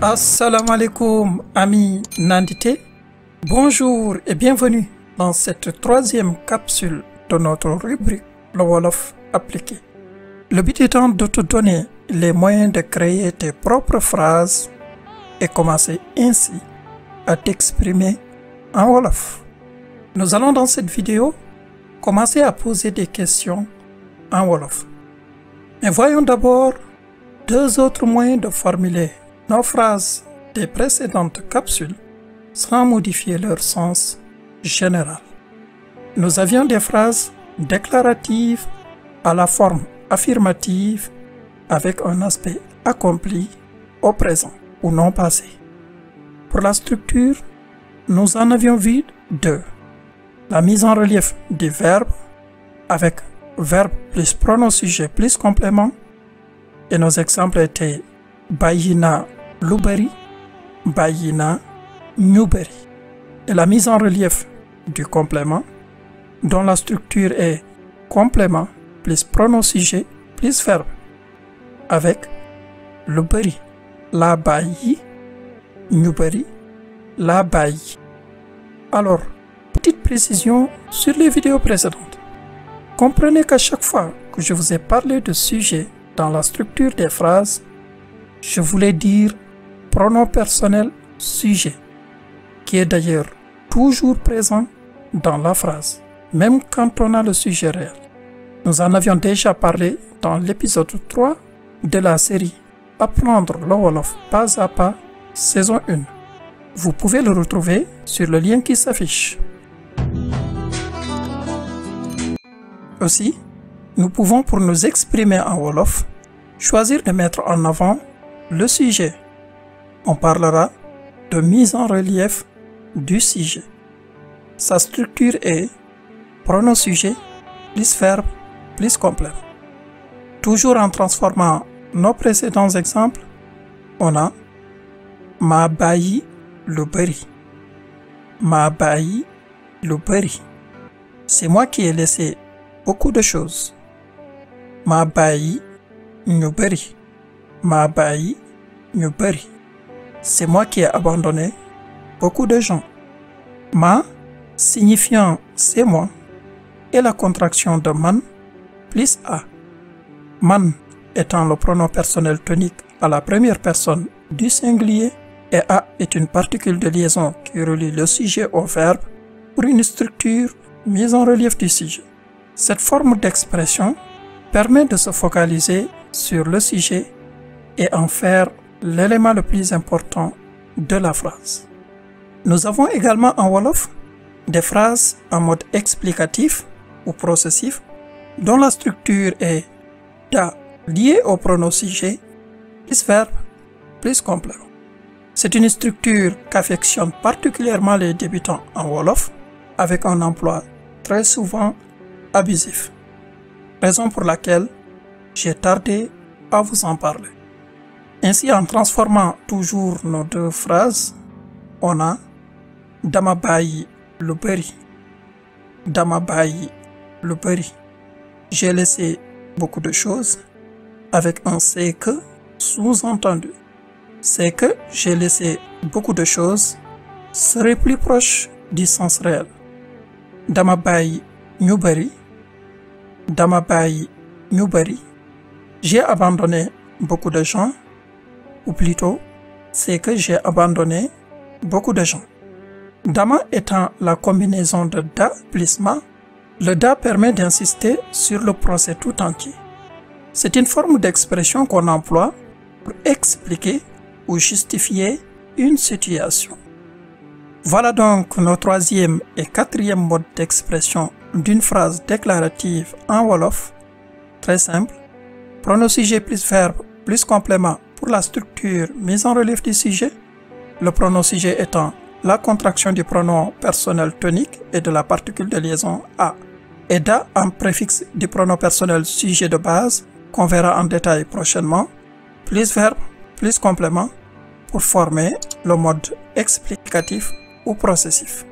Assalamu alaikum, amis Nandité. Bonjour et bienvenue dans cette troisième capsule de notre rubrique Le Wolof appliqué. Le but étant de te donner les moyens de créer tes propres phrases et commencer ainsi à t'exprimer en Wolof. Nous allons dans cette vidéo commencer à poser des questions en Wolof. Mais voyons d'abord deux autres moyens de formuler nos phrases des précédentes capsules sans modifier leur sens général. Nous avions des phrases déclaratives à la forme affirmative avec un aspect accompli au présent ou non passé. Pour la structure, nous en avions vu deux. La mise en relief du verbe avec verbe plus pronom sujet plus complément, et nos exemples étaient Bayina Lubari, Bayina Newberi. Et la mise en relief du complément, dont la structure est complément plus pronom sujet plus verbe, avec Lubari, la bayi, Newberi, la bayi. Alors, petite précision sur les vidéos précédentes. Comprenez qu'à chaque fois que je vous ai parlé de sujet dans la structure des phrases, je voulais dire pronom personnel sujet, qui est d'ailleurs toujours présent dans la phrase, même quand on a le sujet réel. Nous en avions déjà parlé dans l'épisode 3 de la série Apprendre le Wolof pas à pas, saison 1. Vous pouvez le retrouver sur le lien qui s'affiche. Aussi, nous pouvons, pour nous exprimer en Wolof, choisir de mettre en avant le sujet. On parlera de mise en relief du sujet. Sa structure est pronom sujet plus verbe plus complément. Toujours en transformant nos précédents exemples, on a Ma bayi Lubari. Ma bayi Lubari. C'est moi qui ai laissé beaucoup de choses. Ma bayi Newberi. Ma bayi Newberi. C'est moi qui ai abandonné beaucoup de gens. Ma signifiant c'est moi et la contraction de man plus a. Man étant le pronom personnel tonique à la première personne du singulier et a est une particule de liaison qui relie le sujet au verbe pour une structure mise en relief du sujet. Cette forme d'expression permet de se focaliser sur le sujet et en faire l'élément le plus important de la phrase. Nous avons également en Wolof des phrases en mode explicatif ou processif dont la structure est da lié au pronom sujet plus verbe plus complément. C'est une structure qu'affectionnent particulièrement les débutants en Wolof avec un emploi très souvent abusif. Raison pour laquelle j'ai tardé à vous en parler. Ainsi, en transformant toujours nos deux phrases, on a Dama bayi Lubari. Dama bayi Lubari. J'ai laissé beaucoup de choses avec un c'est que sous-entendu. C'est que j'ai laissé beaucoup de choses serait plus proche du sens réel. Dama bayi Newberi. Dama bayi Newberi. J'ai abandonné beaucoup de gens, ou plutôt, c'est que j'ai abandonné beaucoup de gens. Dama étant la combinaison de da plus ma, le da permet d'insister sur le procès tout entier. C'est une forme d'expression qu'on emploie pour expliquer ou justifier une situation. Voilà donc nos troisième et quatrième modes d'expression d'une phrase déclarative en Wolof. Très simple. Pronom sujet plus verbe plus complément pour la structure mise en relief du sujet. Le pronom sujet étant la contraction du pronom personnel tonique et de la particule de liaison a. Et da en préfixe du pronom personnel sujet de base qu'on verra en détail prochainement, plus verbe plus complément pour former le mode explicatif ou processif.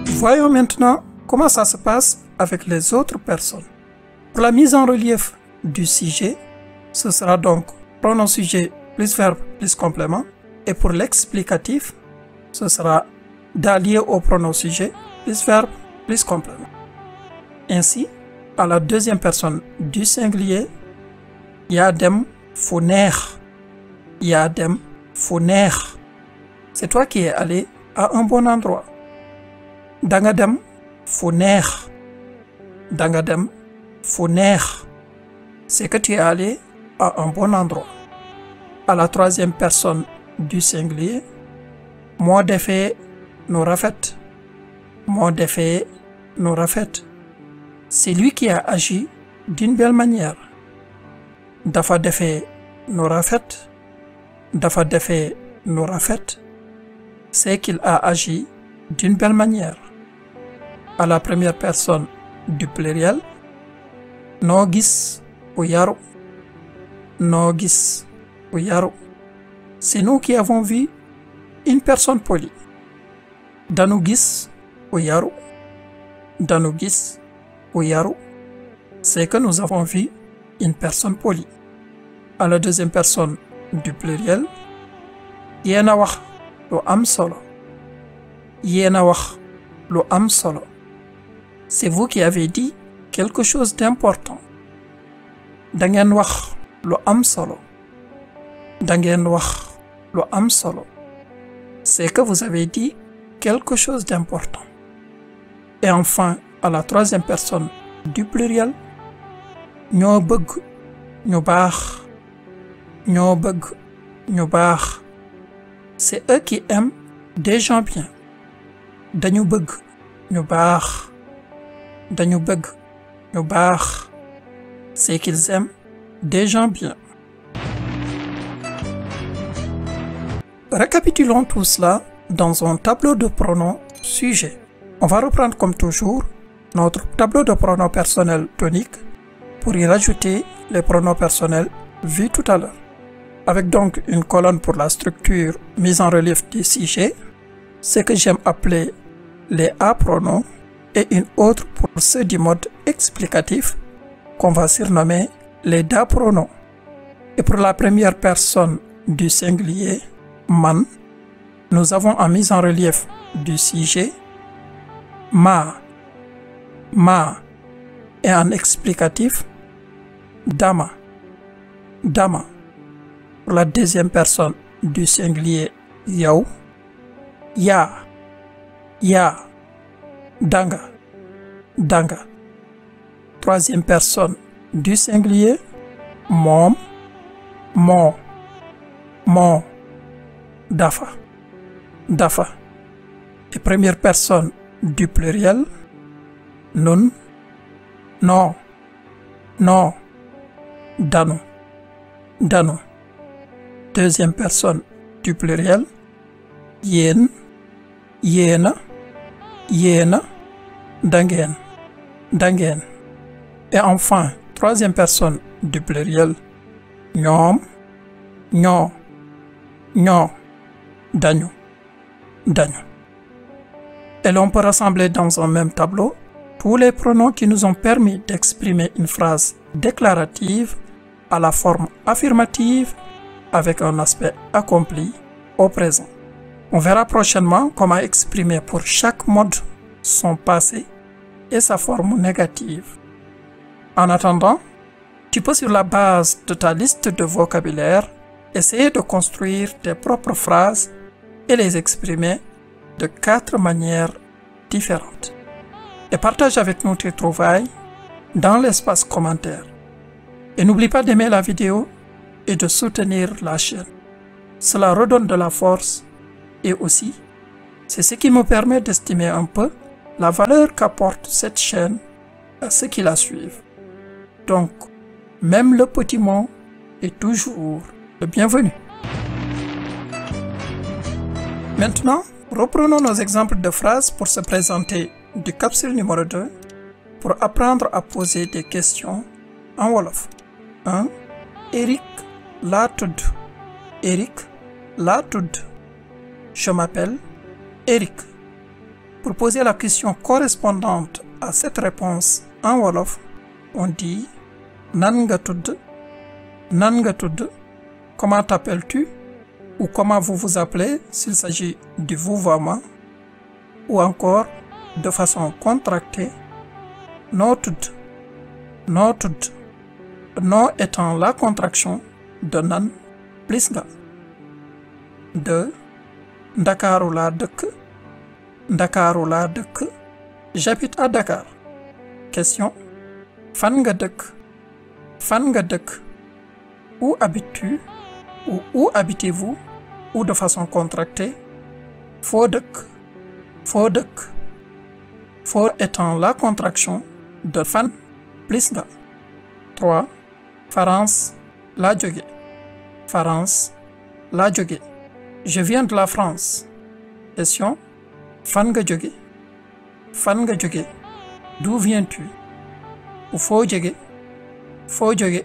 Voyons maintenant comment ça se passe avec les autres personnes. Pour la mise en relief du sujet, ce sera donc pronom sujet plus verbe plus complément. Et pour l'explicatif, ce sera d'allier au pronom sujet plus verbe plus complément. Ainsi, à la deuxième personne du singulier, yaa dem fu neex. Yaa dem fu neex. C'est toi qui es allé à un bon endroit. Danga dem fu neex. Danga dem fu neex. C'est que tu es allé à un bon endroit. À la troisième personne du singulier, moo defee nu rafet. Moo defee nu rafet. C'est lui qui a agi d'une belle manière. Dafa defee nu rafet. Dafa defee nu rafet. C'est qu'il a agi d'une belle manière. À la première personne du pluriel, noo gis ku yaru. Noo gis ku yaru. C'est nous qui avons vu une personne polie. Danu gis ku yaru. Danu gis ku yaru. C'est que nous avons vu une personne polie. À la deuxième personne du pluriel, yéena wax lu am solo. Yéena wax lu am solo. C'est vous qui avez dit quelque chose d'important. Da ngeen wax lu am solo. Da ngeen wax lu am solo. C'est que vous avez dit quelque chose d'important. Et enfin, à la troisième personne du pluriel, ñoo bëgg ñu baax. Ñoo bëgg ñu baax. C'est eux qui aiment des gens bien. Dañu bëgg ñu baax. Dañu bëgg ñu baax. C'est qu'ils aiment des gens bien. Récapitulons tout cela dans un tableau de pronoms sujet. On va reprendre comme toujours notre tableau de pronoms personnels toniques pour y rajouter les pronoms personnels vus tout à l'heure. Avec donc une colonne pour la structure mise en relief des sujets, ce que j'aime appeler les A-pronoms, et une autre pour ceux du mode explicatif qu'on va surnommer les DA-pronoms. Et pour la première personne du singulier, man, nous avons en mise en relief du sujet ma, et en explicatif dama, dama. Pour la deuxième personne du singulier yow, ya, danga, danga. Troisième personne du singulier moom, moo, dafa, dafa. Et première personne du pluriel nun, noo, danu, danu. Deuxième personne du pluriel yéen, yéena, dangeen, dangeen. Et enfin, troisième personne du pluriel ñoom, ñoo, dañu, dañu. Et l'on peut rassembler dans un même tableau tous les pronoms qui nous ont permis d'exprimer une phrase déclarative à la forme affirmative avec un aspect accompli au présent. On verra prochainement comment exprimer pour chaque mode son passé et sa forme négative. En attendant, tu peux sur la base de ta liste de vocabulaire essayer de construire tes propres phrases et les exprimer de 4 manières différentes. Et partage avec nous tes trouvailles dans l'espace commentaire. Et n'oublie pas d'aimer la vidéo et de soutenir la chaîne. Cela redonne de la force et aussi, c'est ce qui me permet d'estimer un peu la valeur qu'apporte cette chaîne à ceux qui la suivent. Donc, même le petit mot est toujours le bienvenu. Maintenant, reprenons nos exemples de phrases pour se présenter du capsule numéro 2 pour apprendre à poser des questions en Wolof. 1. Eric laa tudd. Eric laa tudd. Je m'appelle Eric. Pour poser la question correspondante à cette réponse en Wolof, on dit nan nga tudd, nan nga tudd. comment t'appelles-tu ou comment vous vous appelez s'il s'agit du vouvoiement, ou encore de façon contractée, noo tudd, noo tudd, noo étant la contraction de nan plus nga. 2. Ndakaaru laa dëkk, Ndakaaru laa dëkk, j'habite à Dakar. Question: fan nga dëkk, fan nga dëkk, où habites-tu ou où habitez-vous, ou de façon contractée, foo dëkk, foo dëkk, foo étant la contraction de fan plus nga. 3. France laa jóge, France laa jóge, je viens de la France. Question: fan nga jóge, fan nga jóge, d'où viens-tu ou foo jóge, foo jóge.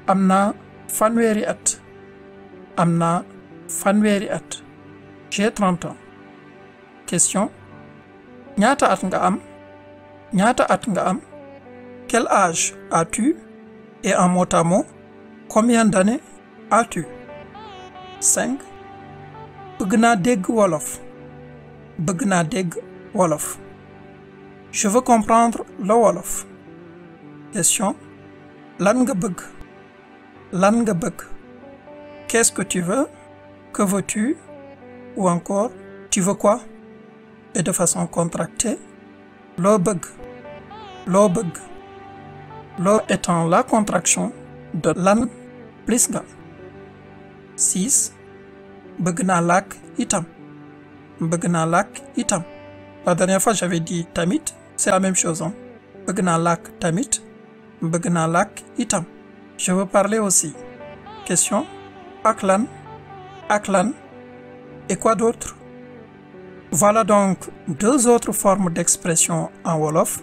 Am naa fanweeri at, am naa fanweeri at, j'ai 30 ans. Question: ñaata at nga am, ñaata at nga am, quel âge as-tu et en mot à mot, combien d'années as-tu? 5. Bëgg naa dégg wolof, bëgg naa dégg wolof, je veux comprendre le wolof. Question: lan nga bëgg, lan nga bëgg, qu'est-ce que tu veux, que veux-tu, ou encore tu veux quoi? Et de façon contractée, loo bëgg, loo bëgg, loo étant la contraction de lan plus nga. 6. Bëgg naa làkk itam, bëgg naa làkk itam. La dernière fois j'avais dit tamit, c'est la même chose, hein. Bëgg naa làkk tamit, bëgg naa làkk itam. Je veux parler aussi. Question: ak lan, ak lan, et quoi d'autre? Voilà donc 2 autres formes d'expression en wolof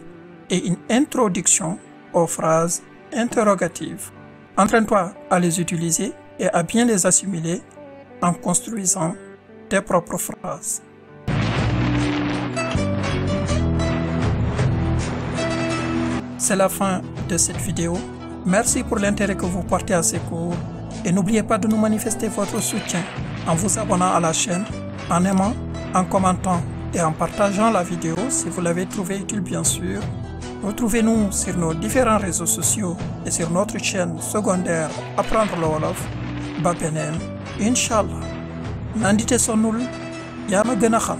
et une introduction aux phrases interrogatives. Entraîne-toi à les utiliser et à bien les assimiler en construisant tes propres phrases. C'est la fin de cette vidéo. Merci pour l'intérêt que vous portez à ces cours et n'oubliez pas de nous manifester votre soutien en vous abonnant à la chaîne, en aimant, en commentant et en partageant la vidéo si vous l'avez trouvée utile bien sûr. Retrouvez-nous sur nos différents réseaux sociaux et sur notre chaîne secondaire Apprendre le Wolof. Ba beneen, Inch'Allah. Nandite sonul, yaa ma gën a xam.